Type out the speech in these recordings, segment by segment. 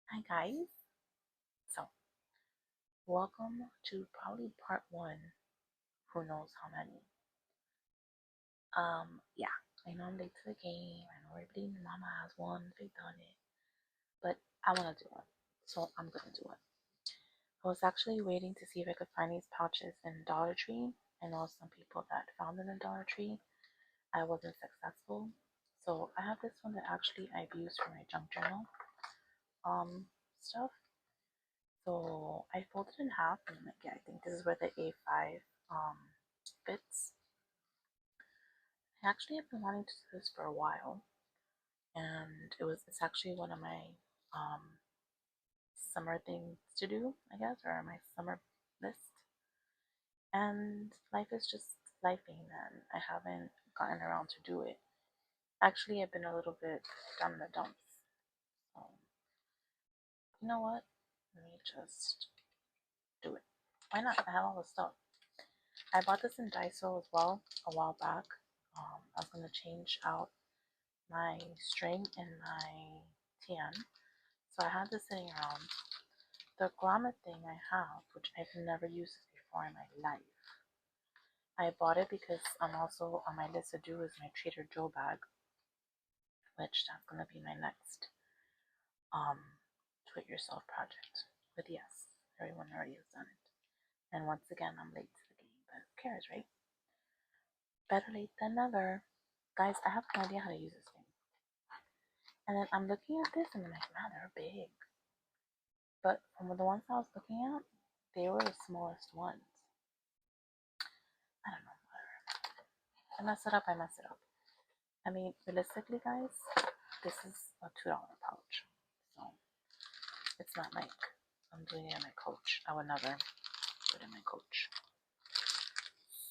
Hi guys. So, welcome to probably part one. Who knows how many? Yeah, I know I'm late to the game. I know everybody and mama has one. They've done it, but I want to do it, so I'm gonna do it. I was actually waiting to see if I could find these pouches in Dollar Tree. I know some people that found them in Dollar Tree. I wasn't successful, so I have this one that actually I've used for my junk journal stuff. So I folded it in half, and like, yeah, I think this is where the A5 fits. I actually have been wanting to do this for a while, and it's actually one of my um, summer things to do, I guess, or my summer list. And life is just lifing, and I haven't gotten around to do it. Actually, I've been a little bit down in the dumps. So you know what? Let me just do it. Why not? I have all the stuff. I bought this in Daiso as well a while back. I was gonna change out my string and my TN. So I had this sitting around. The grommet thing I have, which I've never used this before in my life. I bought it because I'm also on my list to do is my Trader Joe bag, which that's gonna be my next do it yourself project. But yes, everyone already has done it. And once again I'm late to the game, but who cares, right? Better late than never. Guys, I have no idea how to use this thing. And then I'm looking at this and I'm like, man, they're big. But from the ones I was looking at, they were the smallest ones. I don't know, whatever. I mess it up, I mess it up. I mean, realistically, guys, this is a $2 pouch. So it's not like I'm doing it in my coach. I would never do it in my coach.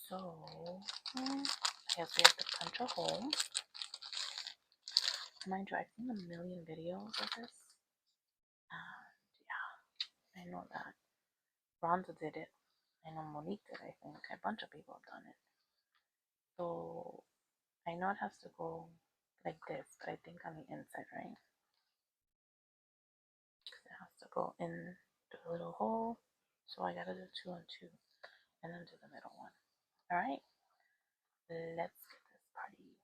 So I guess we have to punch a hole. Mind you, I've seen a million videos of this. And yeah, I know that Ronza did it. I know Monique did, I think. A bunch of people have done it. So I know it has to go like this, but I think on the inside, right? Because it has to go in the little hole. So I gotta do two and two, and then do the middle one. All right, let's get this party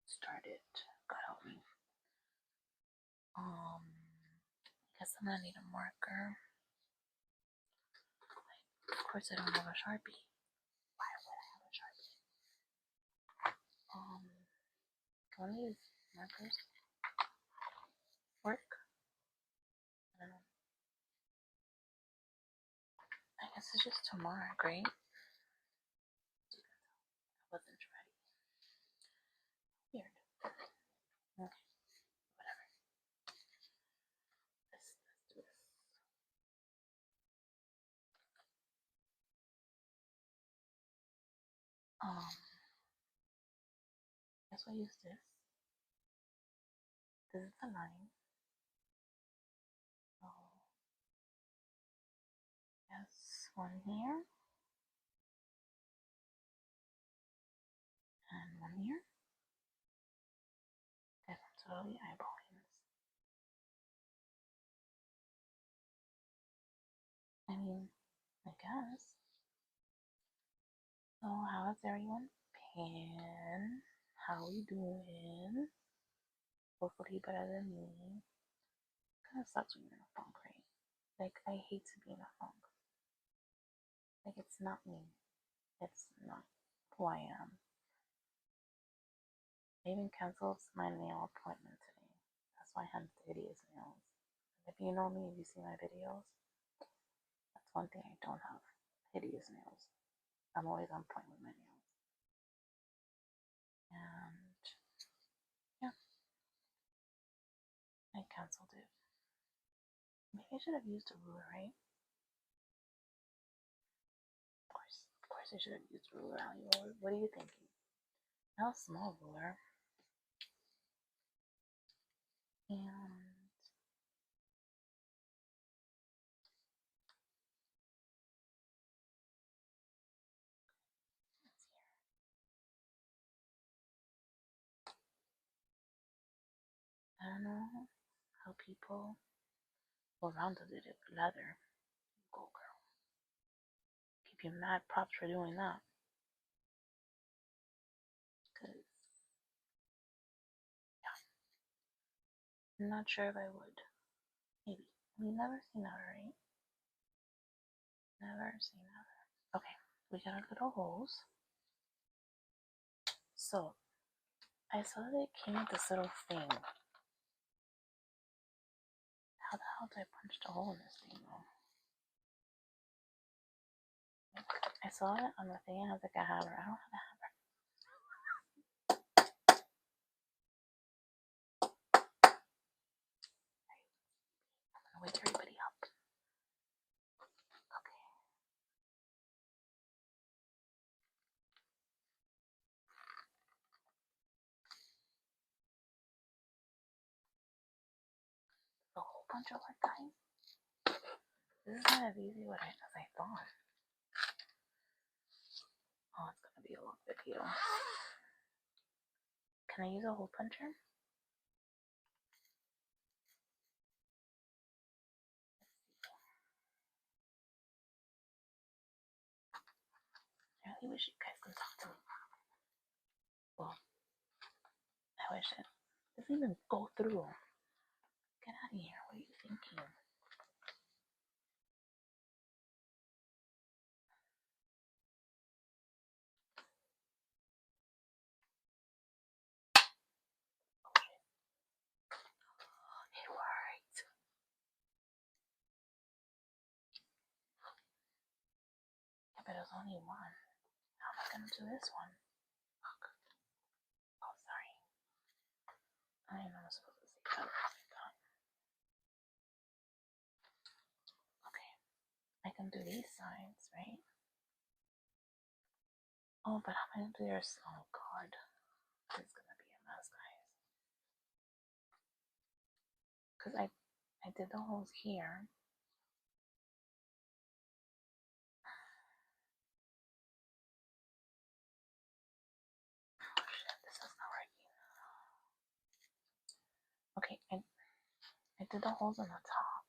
started. God help me. I guess I'm gonna need a marker. Of course, I don't have a Sharpie. Why would I have a Sharpie? Can one of these markers work? I don't know. I guess it's just to mark, right? I wasn't ready. Weird. Okay, whatever. Let's do this. Guess I'll use this. This is the line. So yes, one here and one here. Guess I'm totally eyeballing this. I mean, I guess. So how is everyone? Pan. How we doing? Hopefully better than me. Kinda sucks when you're in a funk, right? Like I hate to be in a funk. Like it's not me. It's not who I am. I even canceled my nail appointment today. That's why I had hideous nails. If you know me, if you see my videos, that's one thing I don't have. Hideous nails. I'm always on point with my nails. And yeah, I canceled it. Maybe I should have used a ruler, right? Of course I should have used a ruler. What are you thinking? Not a small ruler. And let's see here. I don't know how people Go around did it with leather. Go girl. Keep you mad props for doing that. Cause yeah, I'm not sure if I would. Maybe. We never say never, right? Never say never. Okay, we got our little holes. So I saw that it came with this little thing. How the hell do I punch the hole in this thing though? I saw it on the thing and I was like a hammer. I don't have a hammer. I'm gonna wake everybody up. Okay. A whole bunch of hard time. This is not as easy as I thought. Oh, it's gonna be a long video. Can I use a hole puncher? I really wish you guys could talk to me. Well, I wish it doesn't even go through. Get out of here. What are you thinking? It worked. Yeah, but it was only one. How am I gonna do this one? Look. Oh, sorry. I didn't know I was supposed to say that at the same time. Okay. I can do these sides, right? Oh, but how am I gonna do yours? Oh, God. This is gonna be a mess, guys. Because I did the holes here. Oh, shit. This is not working. Okay, I did the holes on the top.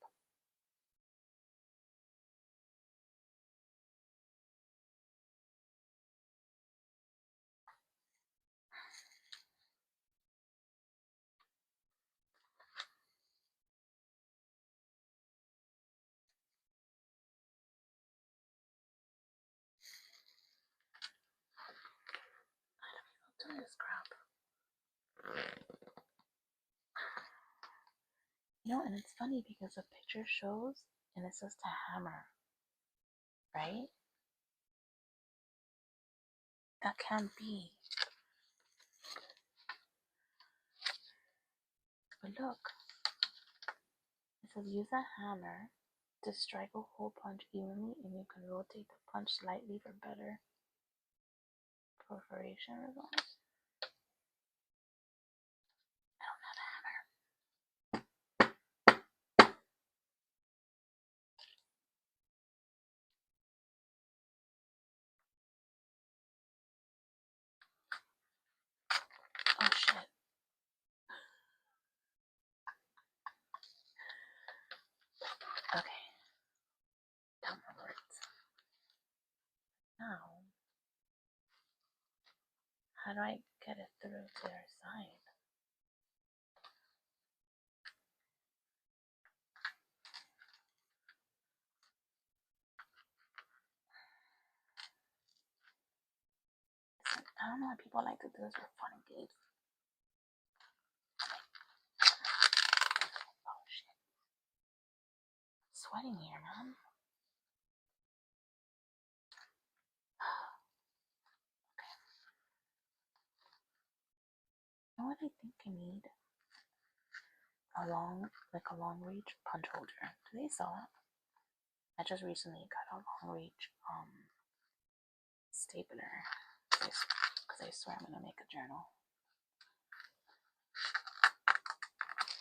Do this crap. You know, and it's funny because the picture shows and it says to hammer, right? That can't be. But look, it says use a hammer to strike a hole punch evenly, and you can rotate the punch slightly for better perforation results. I don't have a hammer. Oh shit. Okay. Down my words. Now, how do I get it through to their side? I don't know why people like to do this for fun and games. Oh shit. Sweating here, man. Okay. You know what I think I need? A long reach punch holder. Do they sell it? I just recently got a long reach stapler because I swear I'm gonna make a journal.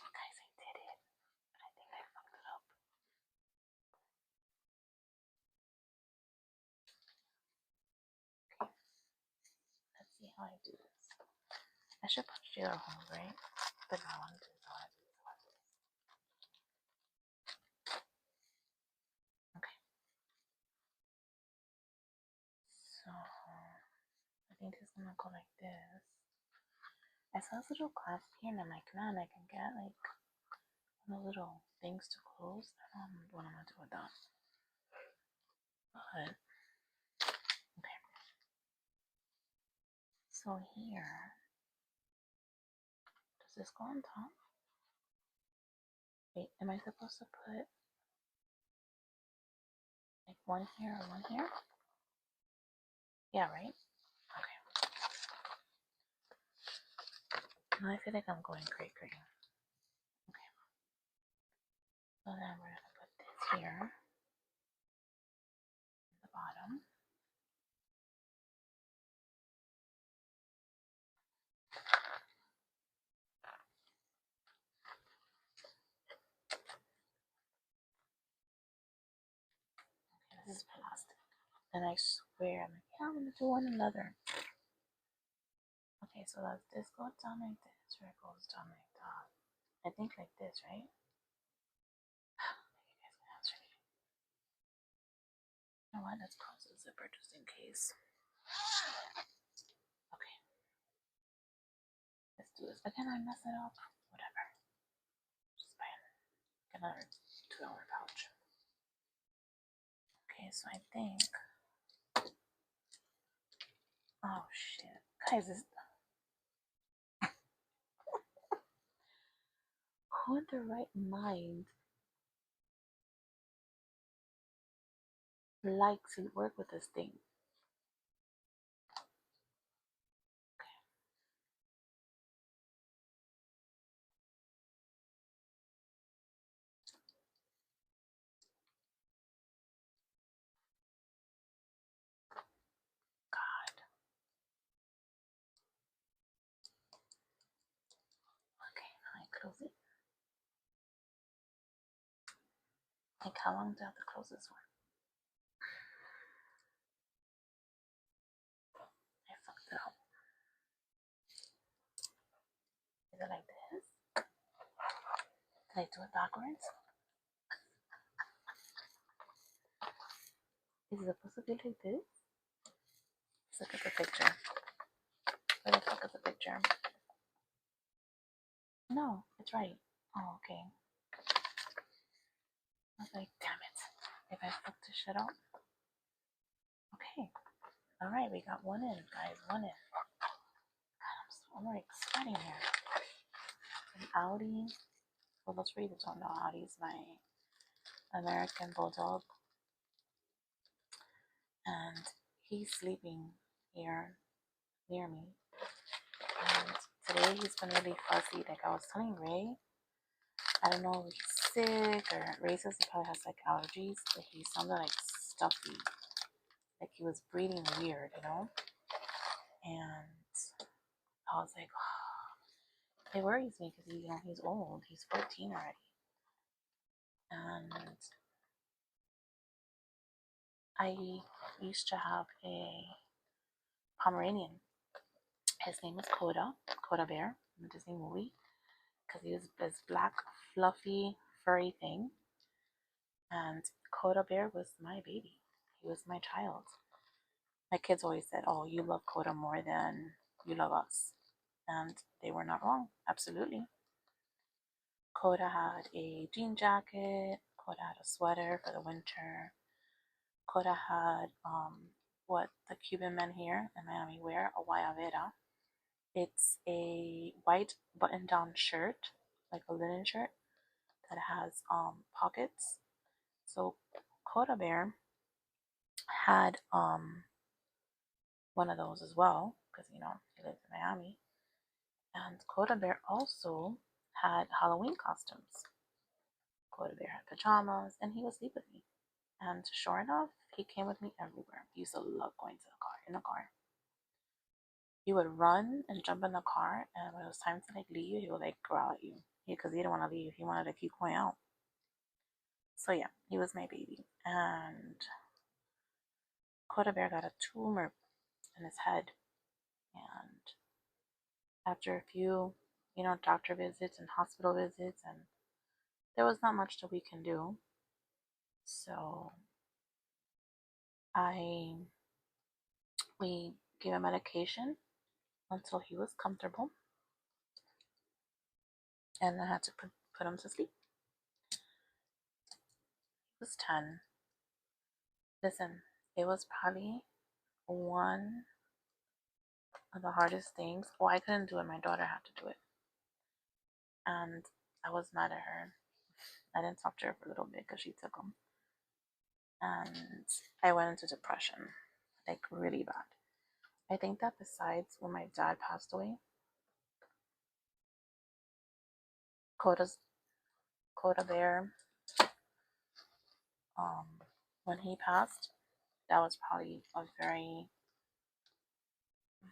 Guys, I did it. I think I fucked it up. Okay. Let's see how I do this. I should punch the other hole, right? But no, I want to do this. think it's gonna go like this. I saw this little clasp here, and I'm like, man, I can get like one of the little things to close. I don't know what I'm gonna do with that. But okay. So here, does this go on top? Wait, am I supposed to put like one here or one here? Yeah, right? Okay. Now I feel like I'm going cray cray. Okay. So then we're gonna put this here at the bottom. Okay, this is plastic. And I swear, I'm like, yeah, I'm gonna do one another. Okay, so does this go down like this, or it goes down like that? I think like this, right? You guys can answer me. You know what? Let's close the zipper just in case. Okay. Let's do this. Again, I mess it up. Whatever. Just buy another $2 pouch. Okay, so I think. Oh shit. Guys, this. Who in their right mind likes to work with this thing? God. Okay, now I close it. Like, how long do I have to close this one? I fucked it up. Is it like this? Did I do it backwards? Is it supposed to be like this? Let's look at the picture. Where the fuck is the picture? No, it's right. Oh, okay. I was like, damn it. If I fucked this shit up. Okay. Alright, we got one in, guys. One in. God, I'm like sweating here. An Audi. Well, let's read it. Don't know. Audi's my American Bulldog. And he's sleeping here near me. And today he's been really fuzzy. Like I was telling Ray, I don't know if he's sick or Ray says he probably has like allergies, but he sounded like stuffy. Like he was breathing weird, you know? And I was like, oh, it worries me because he's old. He's 14 already. And I used to have a Pomeranian. His name is Coda Bear in the Disney movie, because he was this black, fluffy, furry thing. And Coda Bear was my baby. He was my child. My kids always said, oh, you love Coda more than you love us. And they were not wrong. Absolutely. Coda had a jean jacket. Coda had a sweater for the winter. Coda had what the Cuban men here in Miami wear, a guayabera. It's a white button-down shirt, like a linen shirt, that has pockets. So Coda Bear had one of those as well, because he lives in Miami. And Coda Bear also had Halloween costumes. Coda Bear had pajamas, and he would sleep with me. And sure enough, he came with me everywhere. He used to love going to the car in the car. He would run and jump in the car, and when it was time to like leave, he would like growl at you because he didn't want to leave. He wanted to keep going out. So yeah, he was my baby. And Coda Bear got a tumor in his head, and after a few, doctor visits and hospital visits, and there was not much that we can do. So we give him medication until he was comfortable, and I had to put him to sleep. He was 10. Listen, it was probably one of the hardest things. Well, I couldn't do it. My daughter had to do it. And I was mad at her. I didn't talk to her for a little bit because she took him. And I went into depression, like really bad. I think that besides when my dad passed away, Coda Bear, um, when he passed, that was probably a very,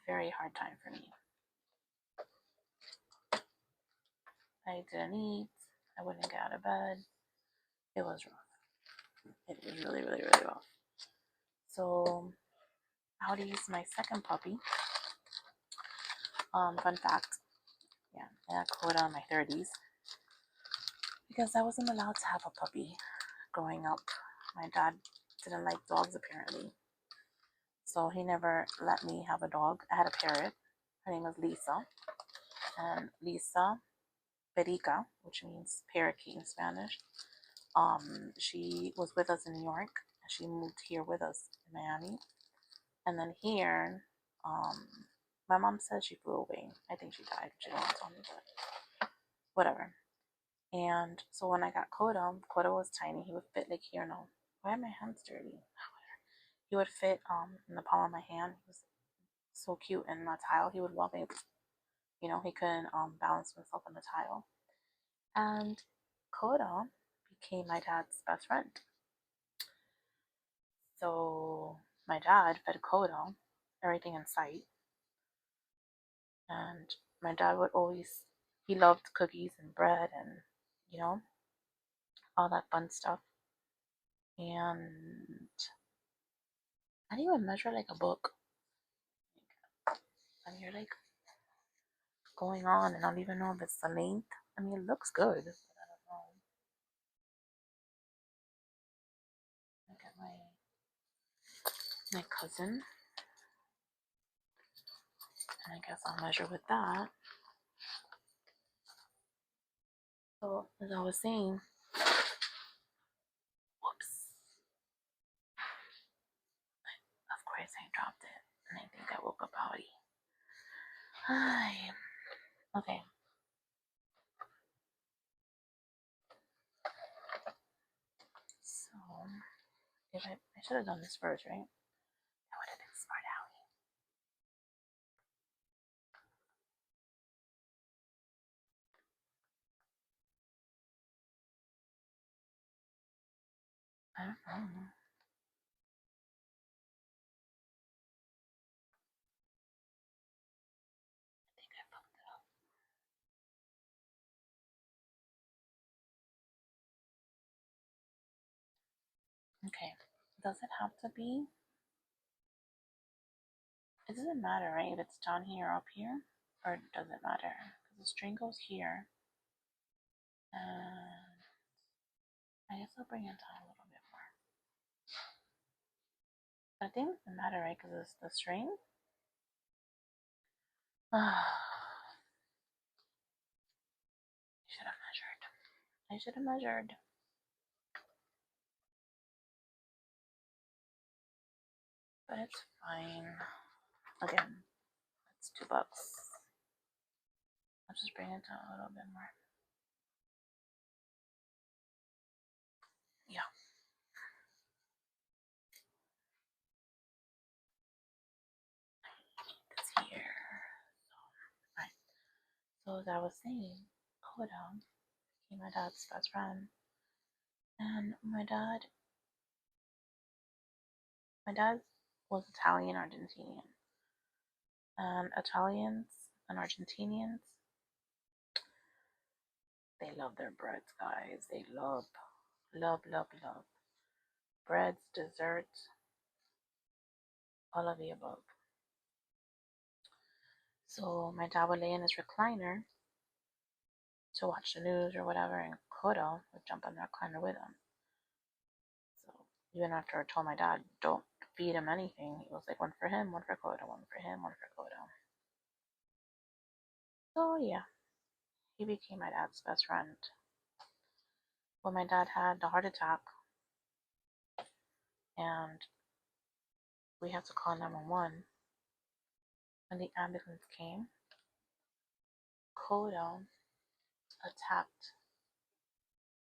very hard time for me. I didn't eat. I wouldn't get out of bed. It was rough. It was really, really, really rough. So I would use my second puppy. Fun fact, yeah, I had Coda in my 30s because I wasn't allowed to have a puppy growing up. My dad didn't like dogs apparently, so he never let me have a dog. I had a parrot. Her name was Lisa, and Lisa Perica, which means parakeet in Spanish. She was with us in New York. She moved here with us in Miami, and then here, my mom says she flew away. I think she died. She didn't tell me, but whatever. And so when I got Coda was tiny. He would fit like here. No, why are my hands dirty? He would fit in the palm of my hand. He was so cute, and the tile he would walk in. He couldn't balance himself on the tile. And Coda became my dad's best friend. So my dad fed Coda everything in sight, and my dad would always he loved cookies and bread and you know all that fun stuff. And I didn't even measure like a book. And you're like going on, and I don't even know if it's the length. I mean, it looks good, but I don't know. Look at my cousin, and I guess I'll measure with that. So as I was saying, whoops, of course I dropped it, and I think I woke up Audi. Hi. Okay. So if I should have done this first, right? That would have been smart, Audi. I don't know. I think I fucked it up. Okay. Does it have to be? It doesn't matter, right? If it's down here or up here, or does it matter? Because the string goes here, and I guess I'll bring it down a little bit more. But I think it doesn't matter, right? Because it's the string. Should have measured. I should have measured. But it's fine. Again, it's $2. I'll just bring it down a little bit more. Yeah. It's here. Alright. So as I was saying, Coda became my dad's best friend. And my dad was Italian Argentinian. And Italians and Argentinians, they love their breads, guys. They love, love, love, love. Breads, desserts, all of the above. So my dad would lay in his recliner to watch the news or whatever, and Kodo would jump on the recliner with him. So Even after I told my dad, don't feed him anything, he was like, one for him, one for Kodo, one for him, one for Kodo. So yeah, he became my dad's best friend. When my dad had the heart attack and we had to call 911, when the ambulance came, Kodo attacked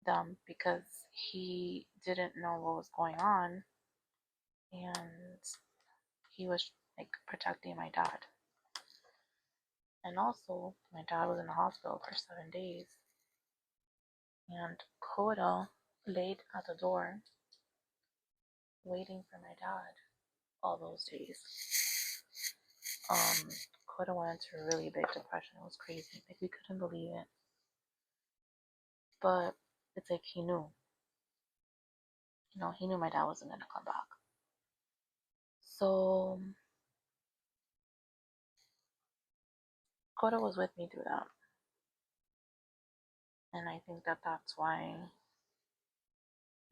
them because he didn't know what was going on and he was like protecting my dad. And also, my dad was in the hospital for 7 days, and Kodo laid at the door waiting for my dad all those days. Kodo went into a really big depression. It was crazy. Like, we couldn't believe it. But it's like he knew. He knew my dad wasn't gonna come back. So Kodo was with me through that. And I think that that's why,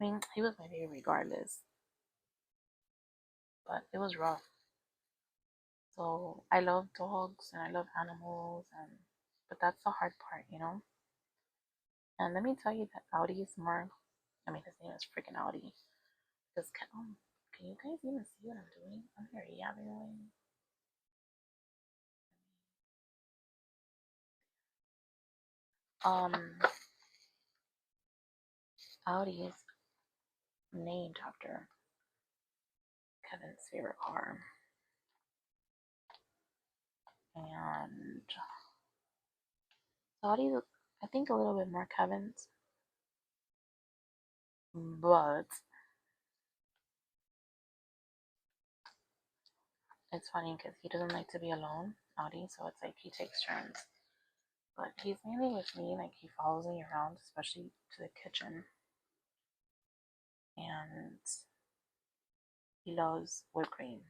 I mean, he was my baby regardless. But it was rough. So I love dogs and I love animals, but that's the hard part. And let me tell you that Audi is more. I mean, his name is freaking Audi. Because can you guys even see what I'm doing? I'm here yapping away. Audi is named after Kevin's favorite car, and Audi, I think, a little bit more Kevin's, but it's funny because he doesn't like to be alone, Audi, so it's like he takes turns. But he's mainly with me, like he follows me around, especially to the kitchen. And he loves whipped cream.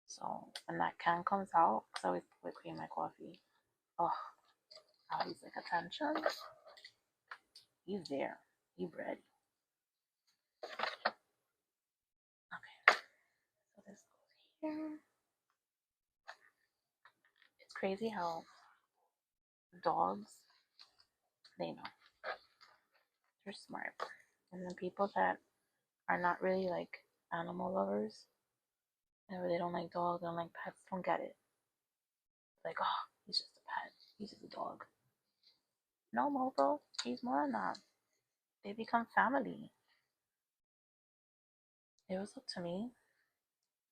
So when that can comes out, because I always put whipped cream in my coffee. Oh, Audie's like, attention. He's there. He's ready. Okay, so this goes here. It's crazy how dogs, they know. They're smart. And the people that are not really like animal lovers, or they don't like dogs, they don't like pets, don't get it. Like, oh, he's just a pet. He's just a dog. No, Mofo, he's more than that. They become family. It was up to me.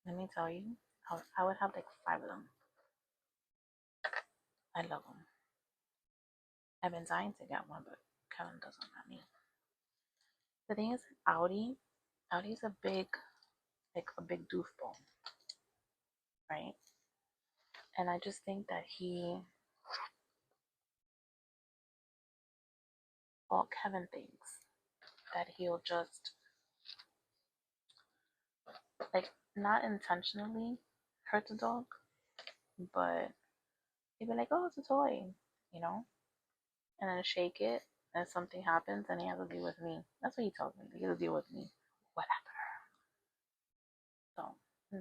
Let me tell you, I would have like 5 of them. I love them. I've been dying to get one, but Kevin doesn't let me. The thing is, Audi's a big doofball, right? And I just think that Kevin thinks that he'll just, like, not intentionally hurt the dog, but he'd be like, oh, it's a toy, you know? And then shake it, and something happens, and he has to deal with me. That's what he tells me. He has to deal with me. Whatever. So,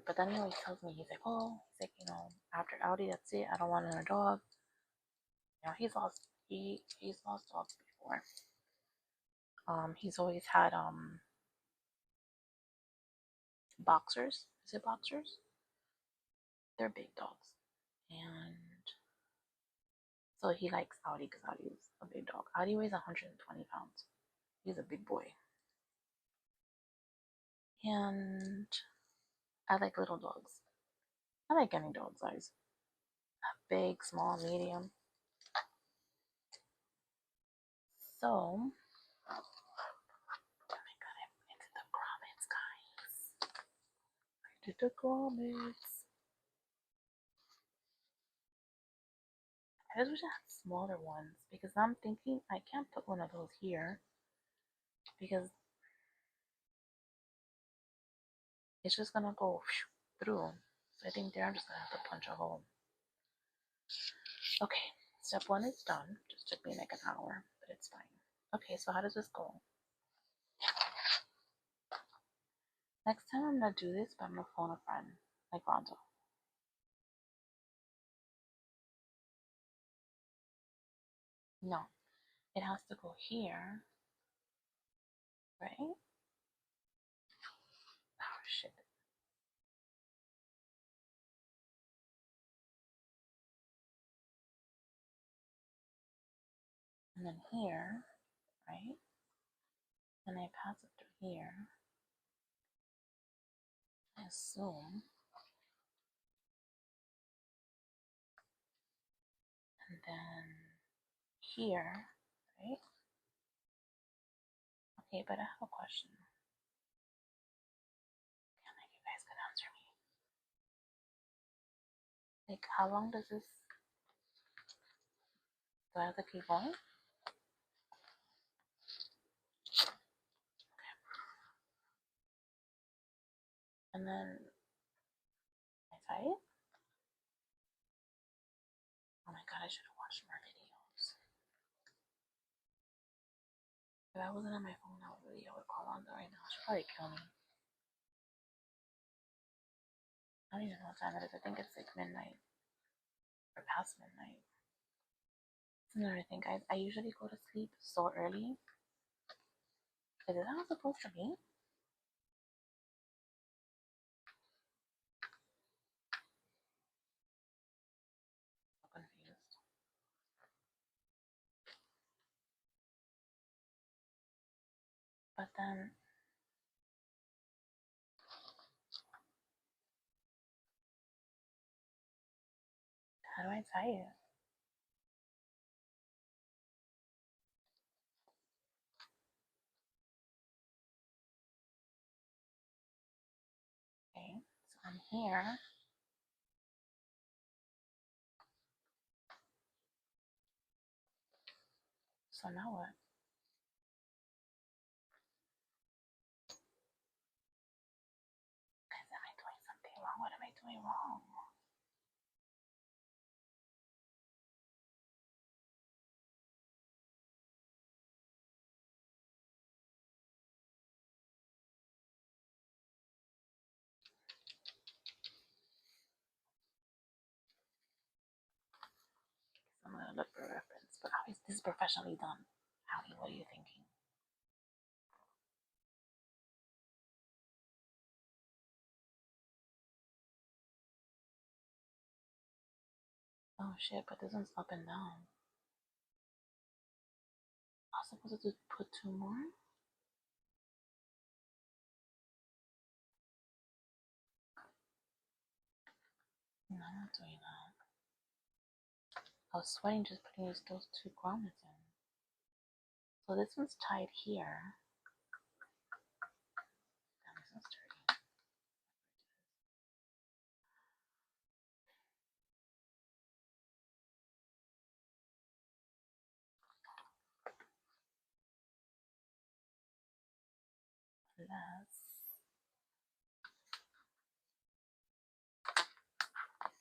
but then he always tells me, he's like, after Audi, that's it. I don't want another dog. He's lost dogs before. He's always had boxers. Is it boxers? They're big dogs, and so he likes Audi because Audi is a big dog. Audi weighs 120 pounds. He's a big boy, and I like little dogs. I like any dog size, big, small, medium. So, oh my god, I did the grommets, guys. I did the grommets. I just wish I had smaller ones because I'm thinking I can't put one of those here because it's just gonna go through. So I think there I'm just gonna have to punch a hole. Okay, step 1 is done. Just took me like an hour, but it's fine. Okay, so how does this go? Next time I'm gonna do this, but I'm gonna phone a friend, like Rondo. No, it has to go here, right? Oh shit. And then here, right? And I pass it through here. I assume. And then here, right? Okay, but I have a question. Can you guys could answer me? Like, how long does this? Do I have to keep going? Okay. And then I tie it. Oh my god, I should have watched more videos. If I wasn't on my phone, I would call on right now. She'd probably kill me. I don't even know what time it is. I think it's like midnight or past midnight. That's another thing, guys. I usually go to sleep so early. Is this how it's supposed to be? I'm confused. But then, how do I tie it? Okay, so I'm here. So now what? Guys, am I doing something wrong? What am I doing wrong? I'm gonna look for a reference. But how is this professionally done? Howie, what are you thinking? Oh shit, but this one's up and down. I was supposed to put two more? No, I'm not doing that. I was sweating just putting those two grommets in. So this one's tied here. Damn, this one's dirty.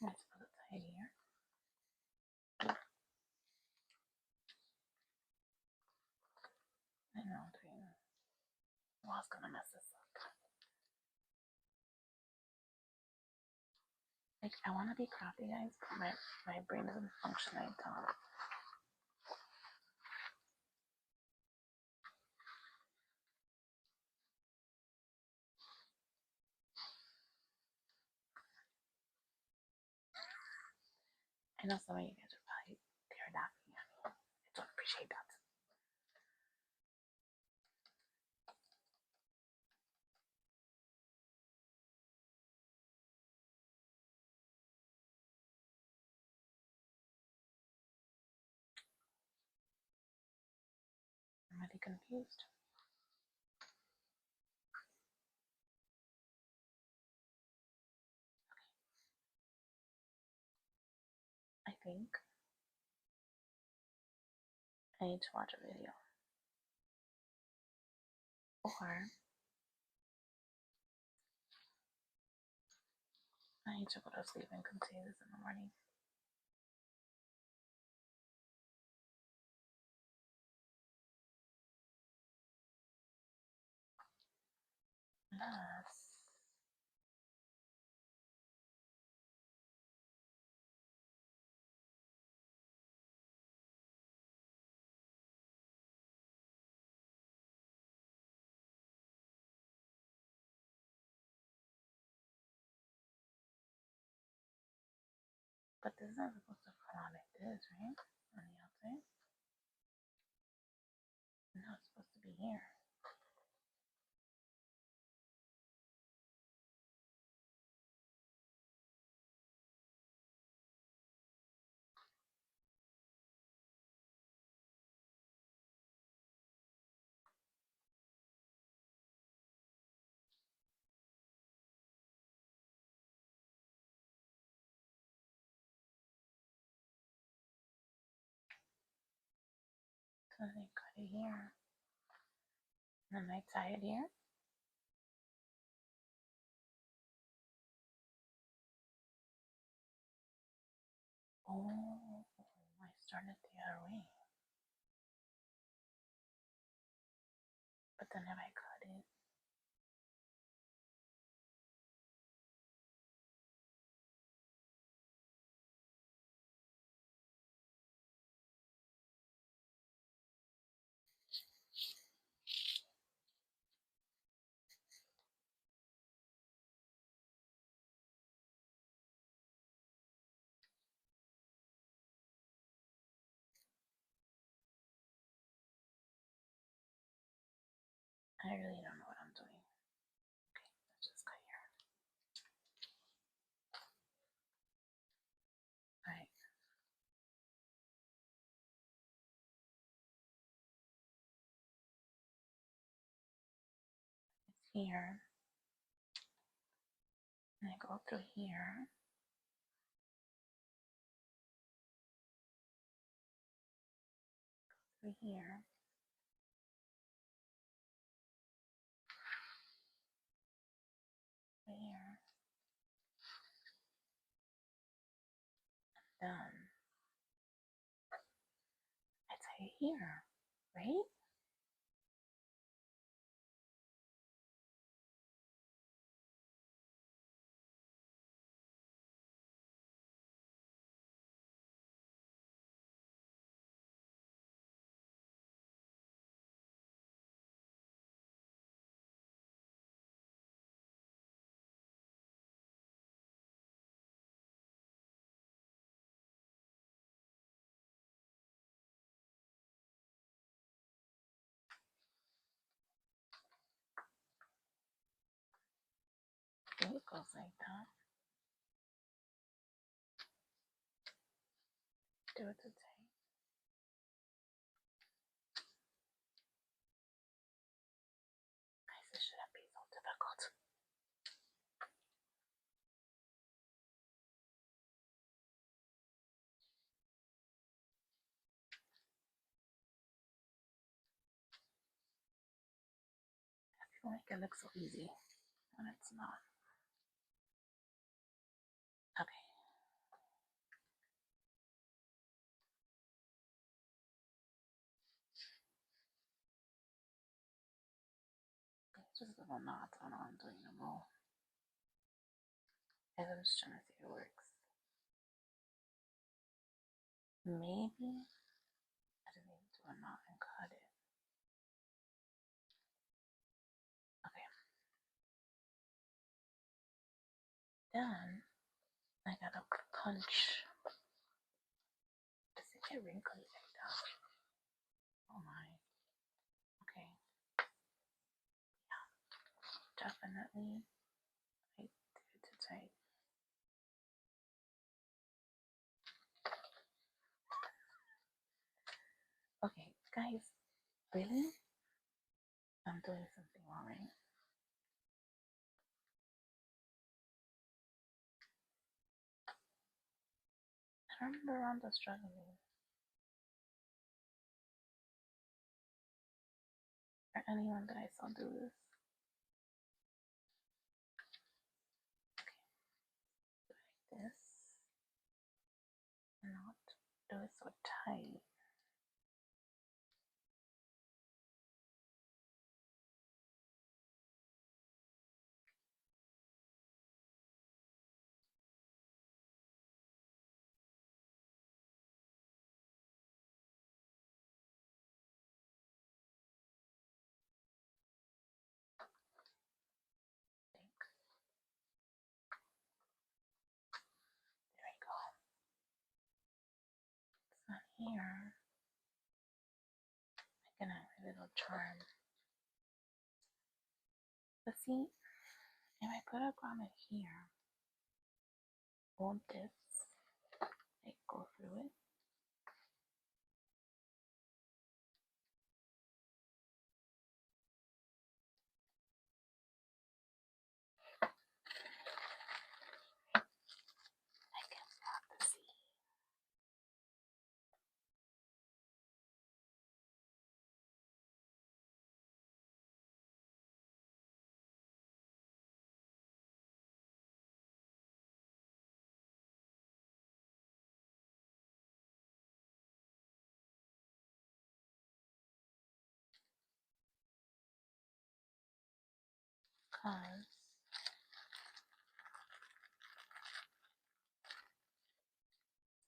Let's put it tied here. I know, I was gonna mess this up. Like, I want to be crafty, guys, but my brain doesn't function like that. I know some of you guys are probably staring at me. I don't appreciate that. I'm really confused. I think I need to watch a video. Or I need to go to sleep and continue this in the morning. Yes. But this is not supposed to come out like this, right? On the outside? No, it's supposed to be here. So they cut it here. And then I tie it here. Oh, I started the other way. But then if I cut it, I really don't know what I'm doing. Okay, let's just cut here. Alright. It's here. And I go through here. Through here. Here. Done. I tie it here, right? It goes like that. Do it to tight. Guys, this shouldn't be so difficult. I feel like it looks so easy when it's not. Okay. It's just little knots. I don't know what I'm doing them all. I'm just trying to see if it works. Maybe I just need to do a knot and cut it. Okay. Then I gotta punch. Does it get wrinkly like that? Oh my. Okay. Yeah. Definitely. I did it tight. Okay, guys. Really? I'm doing something wrong, right? I remember around the struggling. Or anyone that I saw do this. Okay. Do it like this. And not do it so tight. There we go. here, I can have a little charm. But see, if I put a grommet here, won't this like go through it? I can stop the sea. Cause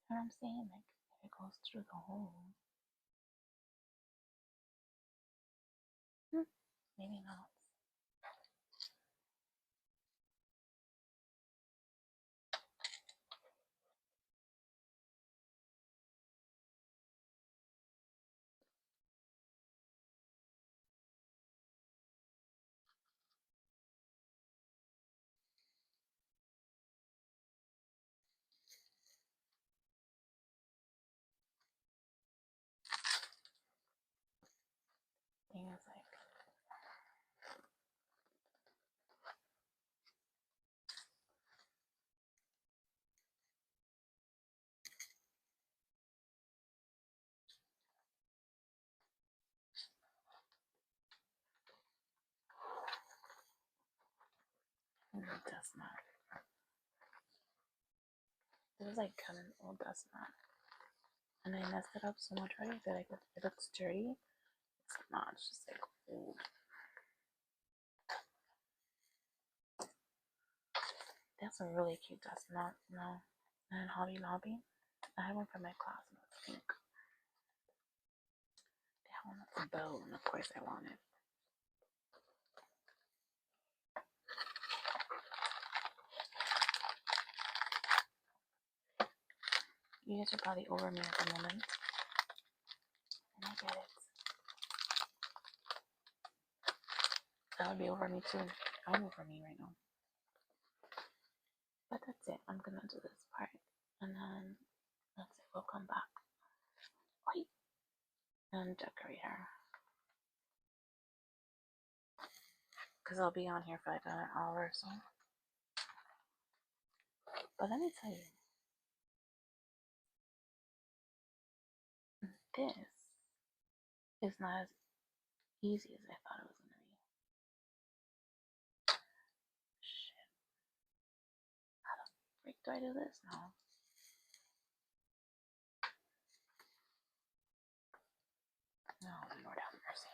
you know what I'm saying? Like if it goes through the hole. Maybe not. Thing is like it does not. It was like kind of old dust mat. And I messed it up so much already that like it looks dirty. It's not, it's just like old. That's a really cute dust mat, no. And Hobby Lobby. I had one for my class and it was pink. They had one that's a bow, and of course I want it. You guys are probably over me at the moment. And I get it. That would be over me too. I'm over me right now. But that's it. I'm gonna do this part. And then that's it. We'll come back. Wait. And decorate her. Because I'll be on here for like an hour or so. But let me tell you. This is not as easy as I thought it was gonna be. Shit. How the freak do I do this now? No, Lord have mercy.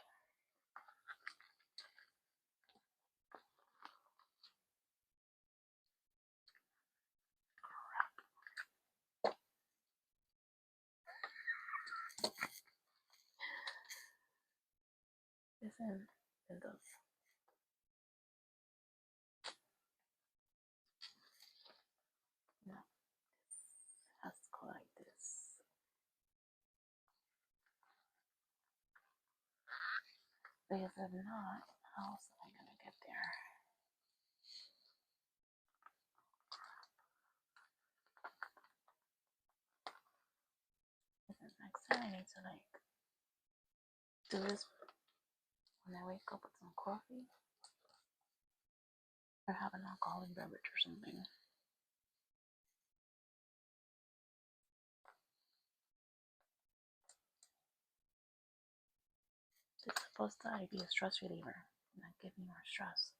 This in those. No, this has to go like this. Because if not, how else am I gonna get there? Because next time I need to like do this when I wake up with some coffee or have an alcoholic beverage or something. It's supposed to be a stress reliever, not give me more stress.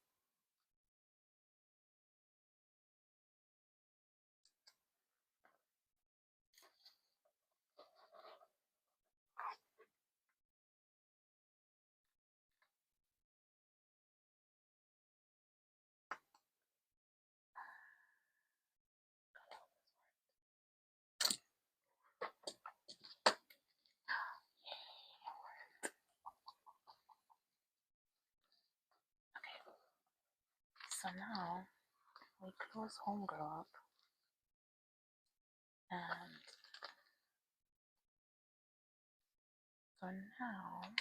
So now we close homegirl up and So now,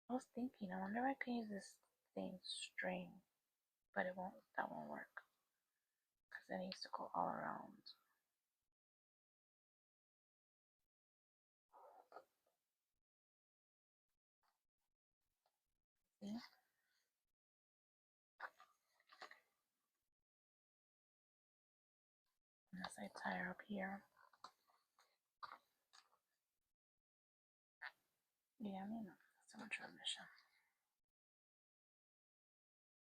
I was thinking, I wonder if I can use this thing string, but it won't, that won't work. Because it needs to go all around. See? Unless I tie her up here. Yeah, I mean, that's too much of a mission.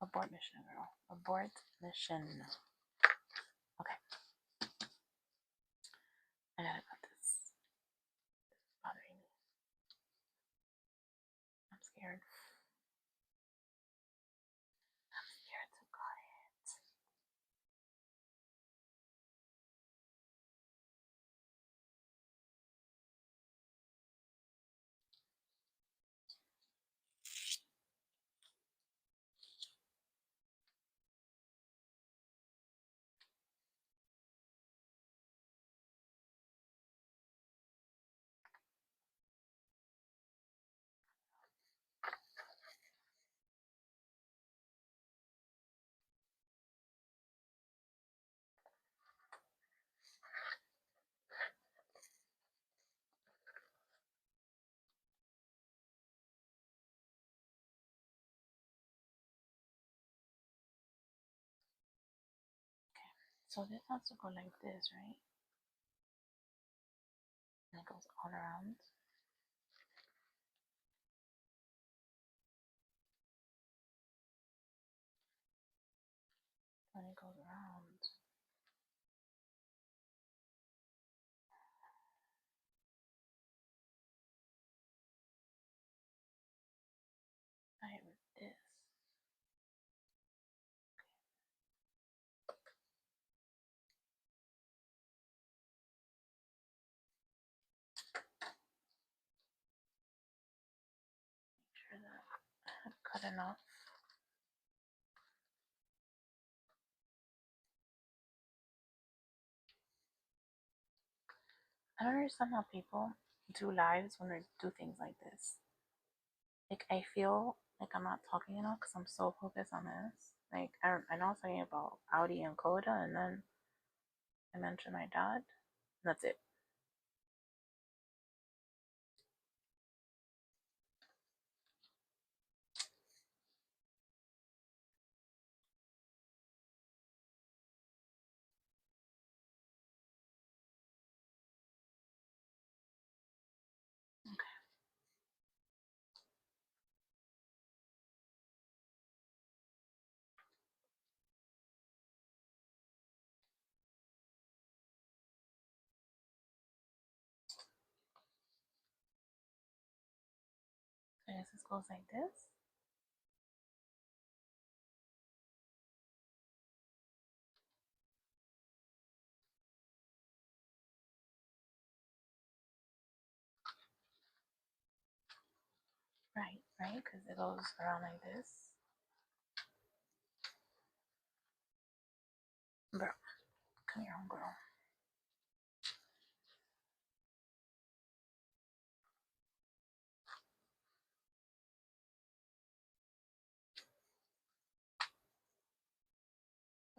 Abort mission, girl. Abort mission. Okay. I gotta cut this. This is bothering me. I'm scared. I'm scared to cut it. So this has to go like this, right? And it goes all around. When it goes around. Tie it with this. Make sure that I have cut enough. I don't understand how people do lives when they do things like this. Like, I feel like I'm not talking enough because I'm so focused on this. Like, I know I was talking about Audi and Coda, and then I mentioned my dad, and that's it. Okay. So I guess this goes like this. Right, because it goes around like this. Bro, come here, homegirl.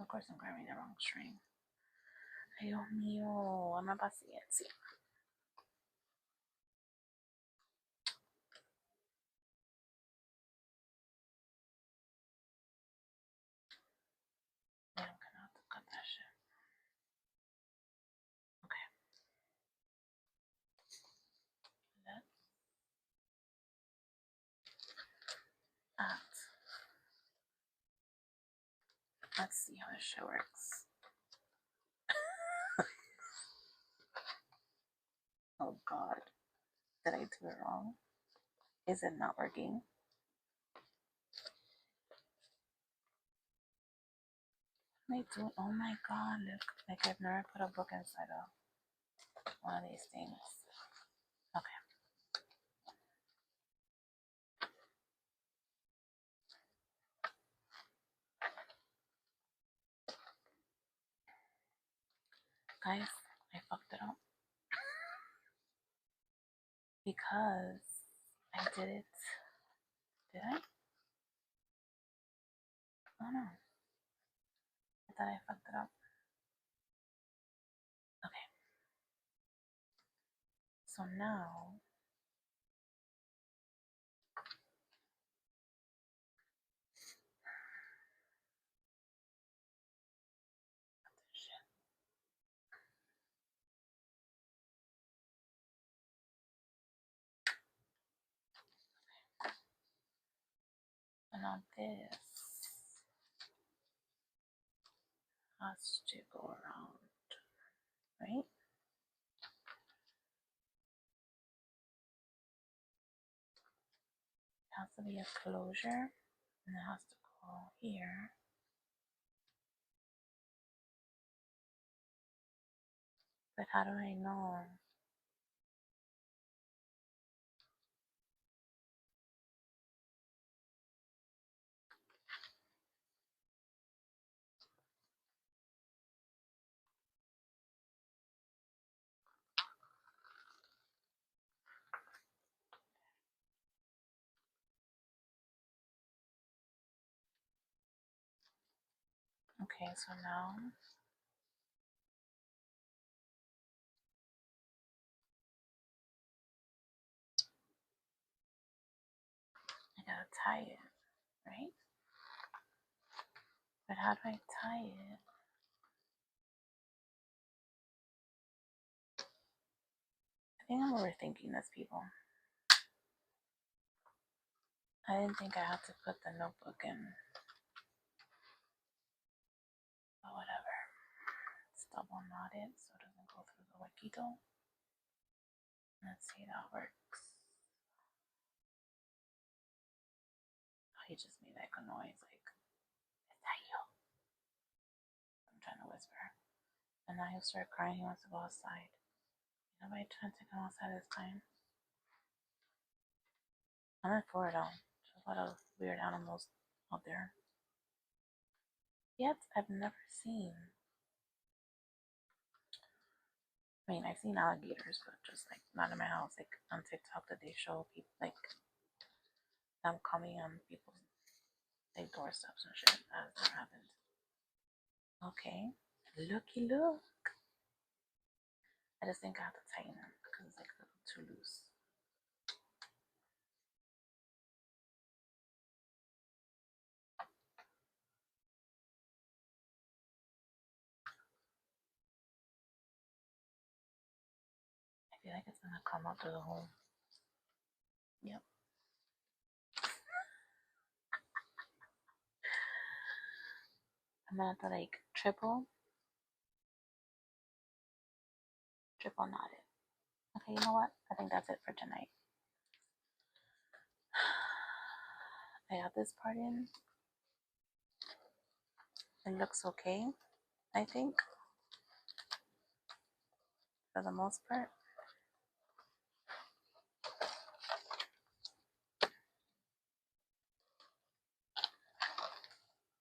Of course, I'm grabbing the wrong string. Ay, Dios mío, dame paciencia. Yeah, I'm gonna have to cut that shit. Okay. Let's see how this shit works. Oh god. Did I do it wrong? Is it not working? What am I doing? Oh my god, look. Like I've never put a book inside of one of these things. Okay. Guys, I fucked it up. because I did it. Did I? Oh no. I thought I fucked it up. Okay. So now and now this has to go around, right? It has to be a closure and it has to go here. But how do I know? Okay, so now I gotta tie it, right? But how do I tie it? I think I'm overthinking this, people. I didn't think I had to put the notebook in. But whatever. It's double knotted so it doesn't go through the huequito. Let's see how that works. Oh, he just made like a noise like, is that you? I'm trying to whisper. And now he'll start crying. He wants to go outside. Nobody trying to take him outside this time. I'm in Florida. There's a lot of weird animals out there. Yet I've never seen. I mean, I've seen alligators, but just like not in my house. Like on TikTok, that they show people like them coming on people's like doorsteps and shit. That never happened. Okay, looky look. I just think I have to tighten them because it's like a little too loose. I feel like it's gonna come out through the hole. Yep. I'm gonna have to like triple knot it. Okay, you know what? I think that's it for tonight. I got this part in. It looks okay, I think, for the most part.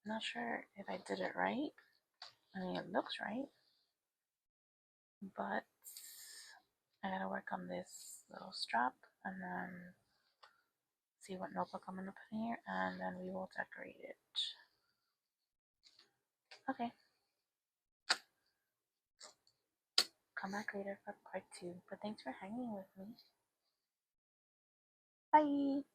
I'm not sure if I did it right. I mean, it looks right, but I gotta work on this little strap and then see what notebook I'm gonna put in here, and then we will decorate it. Okay. Come back later for part 2, but thanks for hanging with me. Bye!